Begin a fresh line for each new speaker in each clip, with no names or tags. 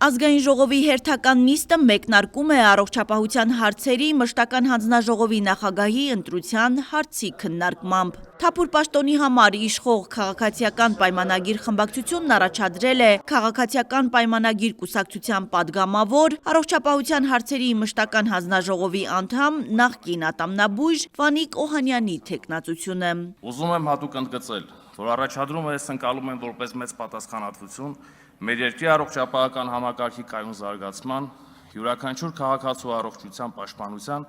Ազգային ժողովի հերթական նիստը մեկնարկում է առողջապահության հարցերի մշտական հանձնաժողովի նախագահի ընտրության հարցի քննարկմամբ։ Թափուր պաշտոնի համար իշխող քաղաքացիական պայմանագիր խմբակցությունն առաջադրել է քաղաքացիական պայմանագիր կուսակցության падգամավոր, առողջապահության հարցերի մշտական հանձնաժողովի անդամ նախկին ատամնաբույժ Վանիկ Օհանյանի թեկնածությունը։
Ուզում եմ հատուկ ընդգծել, որ առաջադրումը ես ընկալում եմ որպես մեծ պատասխանատվություն մեր երկրի առողջապահական համակարգի կայուն զարգացման, յուրաքանչյուր քաղաքացու առողջության պաշտպանության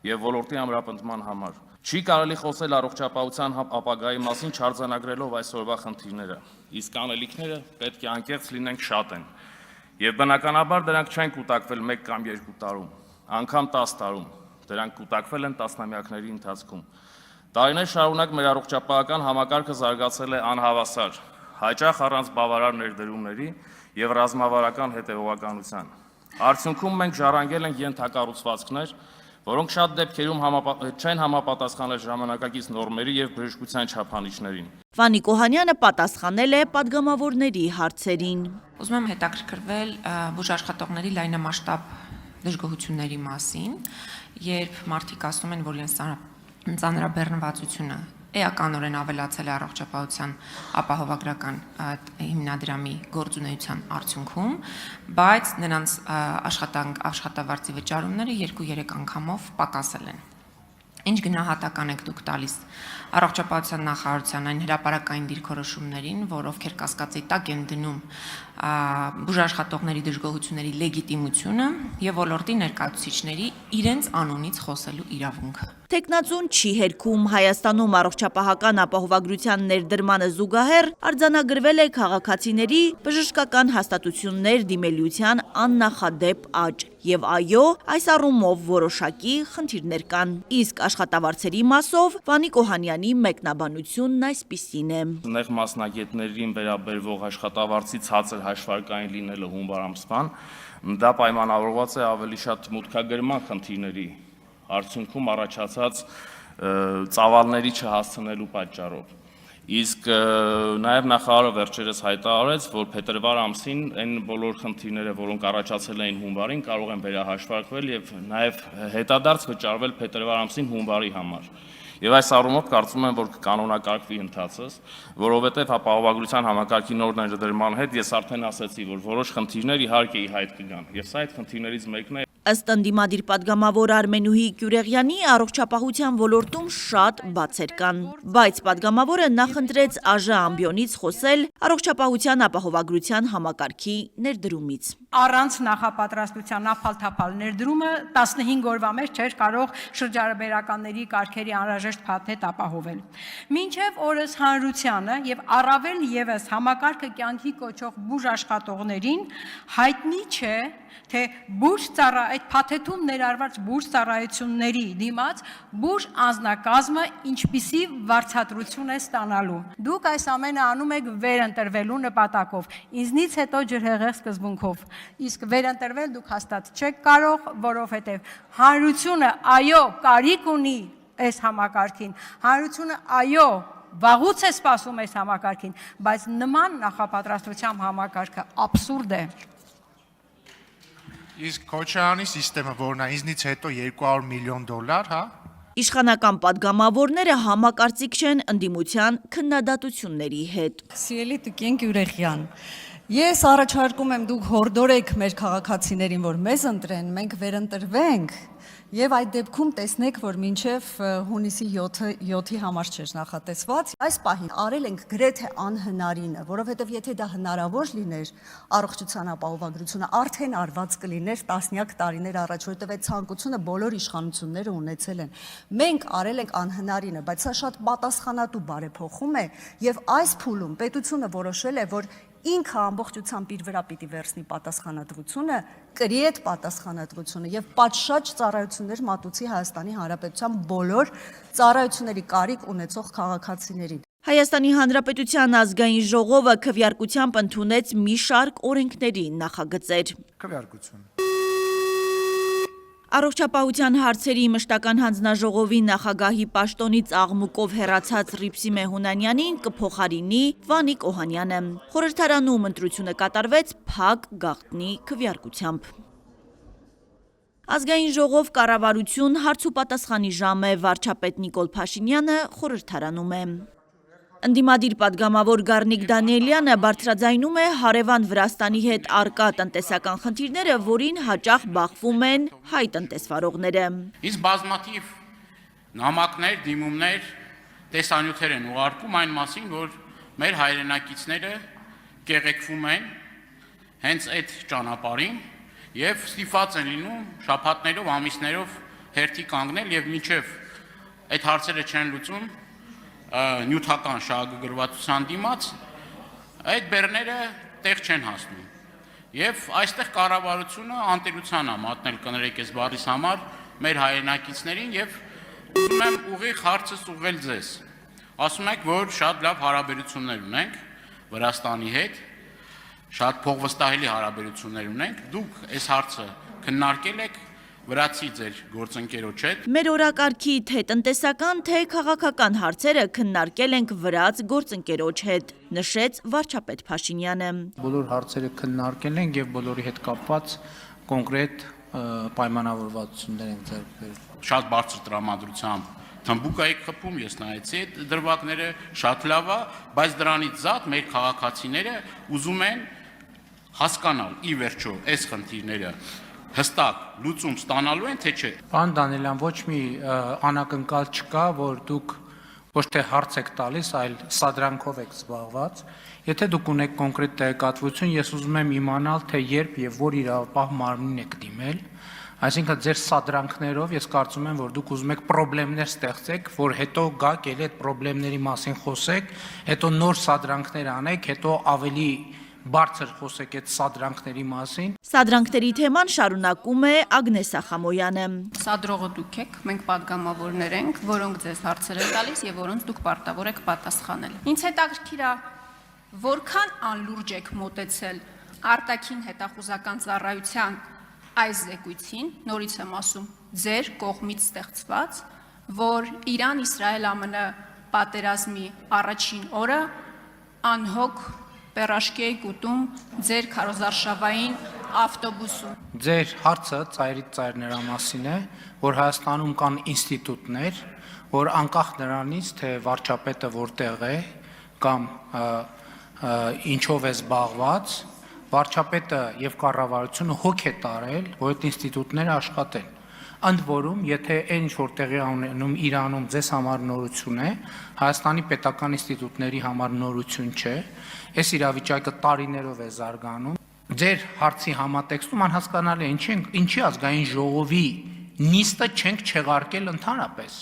եւ ոլորտի ամրապնդման համար։ Չի կարելի խոսել առողջապահության ապագայի մասին չարձանագրելով այսօրվա խնդիրները, իսկ անելիքները պետք է անկեղծ լինենք շատ են։ Եվ բնականաբար դրանք չեն կուտակվել 1 կամ 2 տարում, անգամ 10 տարում, դրանք կուտակվել են տասնամյակների ընթացքում։ Տարիներ շարունակ մեր առողջապահական համակարգը զարգացել է անհավասար, հաճախ առանց բավարար ներդրումների եւ ռազմավարական հետեւողականության։ Արդյունքում մենք ժառանգել ենք ենթակառուցվածքներ, որոնք շատ դեպքերում չեն համապատասխանել ժամանակակից նորմերի եւ բժշկության չափանիշներին։
Վանիկ Օհանյանը պատասխանել է падգամավորների հարցերին։
Ուզում եմ հետաքրքրվել բուժաշխատողների լայնամասշտաբ դժգոհությունների մասին, երբ մարդիկ ասում են, որ իրենց ծանրաբեռնվածությունը էականորեն ավելացել է առողջապահության ապահովագրական հիմնադրամի գործունեության արդյունքում, բայց նրանց աշխատավարձի վճարումները 2-3 անգամով պակասել են։ Ինչ գնահատական եք դուք տալիս առողջապահության նախարարության այն հրապարակային դիրքորոշումներին, որ ովքեր կասկածի տակ են դնում բուժաշխատողների դժգոհությունների լեգիտիմությունը եւ ոլորտի ներկայացուցիչների իրենց անունից խոսելու իրավունքը։
Թեկնածուն չի հերքում Հայաստանում առողջապահական ապահովագրության ներդրմանը զուգահեռ արձանագրվել է քաղաքացիների բժշկական հաստատություններ դիմելիության աննախադեպ աճ եւ այո, այս առումով որոշակի խնդիրներ կան։ Իսկ աշխատավարձերի մասով Վանիկ Օհանյանի մեկնաբանությունն այսպիսին է։
Նեղ մասնագետներին վերաբերվող աշխատավարձի ցածր հաշվարկային լինելը հունվար ամսվան, դա պայմանավորված է ավելի շատ մուտքագրման խնդիրների արդյունքում առաջացած ծավալների չհասցնելու պատճառով։ Իսկ նաև նախարարը վերջերս հայտարարեց, որ փետրվար ամսին այն բոլոր խնդիրները, որոնք առաջացել էին հունվարին, կարող են վերահաշվարկվել եւ նաև հետադարձ վճարվել փետրվար ամսին հունվարի համար։ Եվ այս առումով կարծում եմ, որ կանոնակարգվի ընթացս, որովհետև ապահովագրության համակարգի նոր ներդրման հետ ես արդեն ասացի, որ որոշ խնդիրներ իհարկե ի հայտ կգան, եւ սա այդ խնդիրներից մեկն է։
Ըստ ընդդիմադիր падգամավոր Արմենուհի Գյուրեղյանի առողջապահության ոլորտում շատ բացեր կան, բայց падգամավորը նախընտրեց ԱԺ ամբիոնից խոսել առողջապահության ապահովագրության համակարգի ներդրումից։
Առանց նախապատրաստության նափալ-թափալ ներդրումը 15 օրվա մեջ չէր կարող շրջարարբերականների կարգերի անհրաժեշտ փաթեթ ապահովել։ Մինչև օրս հանրությանը եւ առավել եւս համակարգը կյանքի կոչող բուժաշխատողներին հայտնի չէ, թե այդ փաթեթում ներառված բուժ ծառայությունների դիմաց բուժ անձնակազմը ինչպիսի վարձատրություն է ստանալու։ Դուք այս ամենը անում եք վերընտրվելու նպատակով, ինձնից հետո ջրհեղեղ սկզբունքով, իսկ վերընտրվել դուք հաստատ չեք կարող, որովհետև հանրությունը այո կարիք ունի այս համակարգին, հանրությունը այո վաղուց է սպասում այս համակարգին, բայց նման նախապատրաստությամբ համակարգը աբսուրդ է։
Իսկ Քոչարյանի համակարգը, որն է ինձնից հետո $200 միլիոն, հա։
Իշխանական падգամավորները համակարծիք չեն ընդդիմության քննադատությունների հետ։
Սիրելի Տիկին Գյուրեղյան, ես առաջարկում եմ դուք հորդորեք մեր քաղաքացիներին, որ մեզ ընտրեն, մենք վերընտրվենք եւ այդ դեպքում տեսնեք, որ մինչեւ հունիսի 7-ի համար չէր նախատեսված։ Այս պահին արել ենք գրեթե անհնարինը, որովհետեւ եթե դա հնարավոր լիներ, առողջության ապահովագրությունը արդեն արված կլիներ տասնյակ տարիներ առաջ, որովհետեւ այդ ցանկությունը բոլոր իշխանությունները ունեցել են։ Մենք արել ենք անհնարինը, բայց սա շատ պատասխանատու բարեփոխում է եւ այս փուլում պետությունը որոշել է, որ ինքը ամբողջությամբ իր վրա պիտի վերցնի պատասխանատվությունը, կրի այդ պատասխանատվությունը եւ պատշաճ ծառայություններ մատուցի Հայաստանի Հանրապետության բոլոր ծառայությունների կարիք ունեցող քաղաքացիներին։
Հայաստանի Հանրապետության ազգային ժողովը քվեարկությամբ ընդունեց մի շարք օրենքների նախագծեր։
Քվեարկություն։
Առողջապահության հարցերի մշտական հանձնաժողովի նախագահի պաշտոնից աղմուկով հեռացած Ռիփսի Մեհունանյանին կփոխարինի Վանիկ Օհանյանը։ Խորհրդարանում ընտրությունը կատարվեց փակ գաղտնի քվեարկությամբ։ Ազգային ժողով կառավարություն հարց ու պատասխանի ժամ է, վարչապետ Նիկոլ Փաշինյանը խորհրդարանում է։ Ընդդիմադիր պատգամավոր Գառնիկ Դանիելյանը բարձրաձայնում է հարևան Վրաստանի հետ առկա տնտեսական խնդիրները, որին հաճախ բախվում են հայ տնտեսվարողները։
Իսկ բազմաթիվ նամակներ, դիմումներ, տեսանյութեր են ուղարկում այն մասին, որ մեր հայրենակիցները կեղեքվում են հենց այդ ճանապարհին եւ ստիպված են լինում շաբաթներով, ամիսներով հերթի կանգնել եւ մինչեւ այդ հարցերը չեն լուծում նյութական շահագրգռվածության դիմաց այդ բեռները տեղ չեն հասնում եւ այստեղ կառավարությունը անտերության է մատնել կներեք այս բառիս համար մեր հայրենակիցներին եւ ուզում եմ ուղիղ հարցս ուղղել ձեզ ասում եք որ շատ լավ հարաբերություններ ունենք Վրաստանի հետ շատ փոխվստահելի հարաբերություններ ունենք դուք այս հարցը քննարկել եք վրացի ձեր գործընկերոջ հետ
Մեր օրակարգի թե տնտեսական, թե քաղաքական հարցերը քննարկել ենք վրաց գործընկերոջ հետ, նշեց վարչապետ Փաշինյանը։
Բոլոր հարցերը քննարկել ենք եւ բոլորի հետ կապված կոնկրետ պայմանավորվածություններ են ձեռք բերել։
Շատ բարձր տրամադրությամբ թմբուկ եք խփում, ես նայեցի այդ դրվագները, շատ լավ է, բայց դրանից զատ մեր քաղաքացիները ուզում են հասկանալ ի վերջո այս խնդիրները հստակ լուծում ստանալու են թե չէ։
Պարոն Դանիելյան, ոչ մի անակնկալ չկա, որ դուք ոչ թե հարց եք տալիս, այլ սադրանքով եք զբաղված։ Եթե դուք ունեք կոնկրետ տեղեկատվություն, ես ուզում եմ իմանալ, թե երբ եւ որ իրավապահ մարմնին եք դիմել։ Այսինքն ձեր սադրանքներով ես կարծում եմ, որ դուք ուզում եք խնդիրներ ստեղծեք, որ հետո գաք ելի այդ խնդիրների մասին խոսեք, հետո նոր սադրանքներ անեք, հետո ավելի բարձր խոսեք այդ սադրանքների մասին։
Սադրանքների թեման շարունակում է Ագնեսա Խամոյանը։
Սադրողը դուք եք, մենք պատգամավորներ ենք, որոնք ձեզ հարցեր են տալիս եւ որոնց դուք պարտավոր եք պատասխանել։ Ինձ հետաքրքիր է, որքան անլուրջ եք մոտեցել արտաքին հետախուզական ծառայության այս զեկույցին, նորից եմ ասում, ձեր կողմից ստեղծված, որ Իրան-Իսրայել-ԱՄՆ պատերազմի առաջին օրը անհոգ պերաշկեի կուտում ձեր քարոզարշավային ավտոբուսում։
Ձեր հարցը ծայրից ծայր նրա մասին է, որ Հայաստանում կան ինստիտուտներ, որ անկախ նրանից, թե վարչապետը որտեղ է կամ ինչով է զբաղված, վարչապետը եւ կառավարությունը հոգ է տարել, որ այդ ինստիտուտները աշխատեն։ Ընդ որում, եթե այն ինչ որ տեղի ունենում Իրանում ձեզ համար նորություն է, Հայաստանի պետական ինստիտուտների համար նորություն չէ, այս իրավիճակը տարիներով է զարգանում։ Ձեր հարցի համատեքստում անհասկանալի է, ինչի ազգային ժողովի նիստը չենք չեղարկել ընդհանրապես։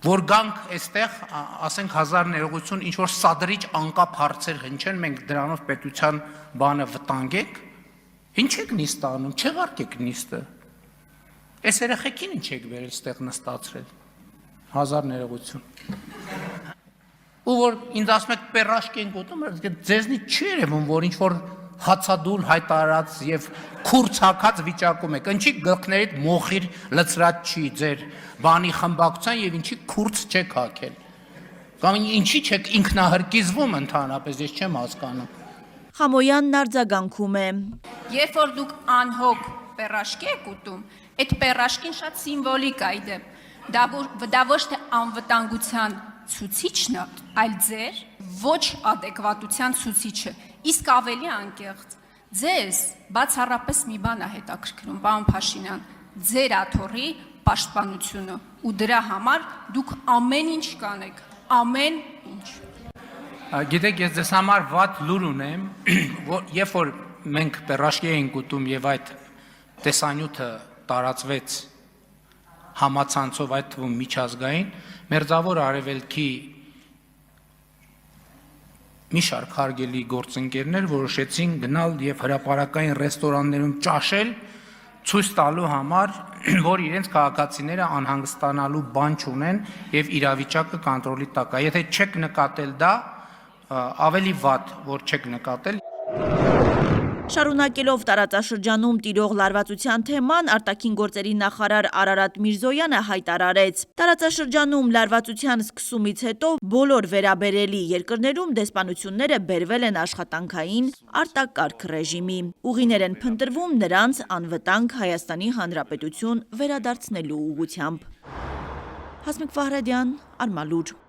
Որ գանք այստեղ, ասենք 1000 ներողություն, ինչ որ սադրիչ անկապ հարցեր հնչեն, մենք դրանով պետության բանը վտանգենք, ինչ եք նիստ անում, չեղարկեք նիստը։ Այս երեխեքին ինչ եք վերել ստեղ նստացրել։ 1000 ներողություն։ Ու որ ինձ ասում եք պերաշկ ենք ուտում, ձեզնից չի երևում, որ ինչ որ հացադուլ հայտարարած եւ քուրց հակած վիճակում եք։ Ինչի գլխներիդ մոխիր լծրած չի ձեր բանի խմբակցության եւ ինչի քուրց չեք հակել։ Կամ ինչի չեք ինքնահրկիզվում ընդհանրապես, ես չեմ հասկանում։
Խամոյանն արձագանքում է։
Երբ որ դուք անհոգ պերաշկի եք ուտում, այդ պերաշկին շատ սիմվոլիկ է իդեպ։ Դա ոչ թե անվտանգության ցուցիչն է, այլ ձեր ոչ adekvatության ցուցիչը։ Իսկ ավելի անկեղծ, ձեզ բացառապես մի բան է հետաքրքրում, պարոն Փաշինյան, ձեր աթոռի պաշտպանությունը ու դրա համար դուք ամեն ինչ կանեք, ամեն ինչ։
Գիտեք, ես ձեզ համար վատ լուր ունեմ, երբ որ մենք պերաշկի էինք ուտում եւ այդ տեսանյութը տարածվեց համացանցով, այդ թվում միջազգային, Մերձավոր Արևելքի մի շարք հարգելի գործընկերներ որոշեցին գնալ եւ հրապարակային ռեստորաններում ճաշել, ցույց տալու համար, որ իրենց քաղաքացիները անհանգստանալու բան չունեն եւ իրավիճակը կոնտրոլի տակ է։ Եթե չեք նկատել դա, ավելի վատ, որ չեք նկատել։
Շարունակելով տարածաշրջանում տիրող լարվածության թեման, արտաքին գործերի նախարար Արարատ Միրզոյանը հայտարարեց. տարածաշրջանում լարվածության սկսումից հետո բոլոր վերաբերելի երկրներում դեսպանությունները բերվել են աշխատանքային արտակարգ ռեժիմի։ Ուղիներ են փնտրվում նրանց անվտանգ Հայաստանի Հանրապետություն վերադարձնելու ուղղությամբ։ Հասմիկ Վահրադյան, Արմալուր։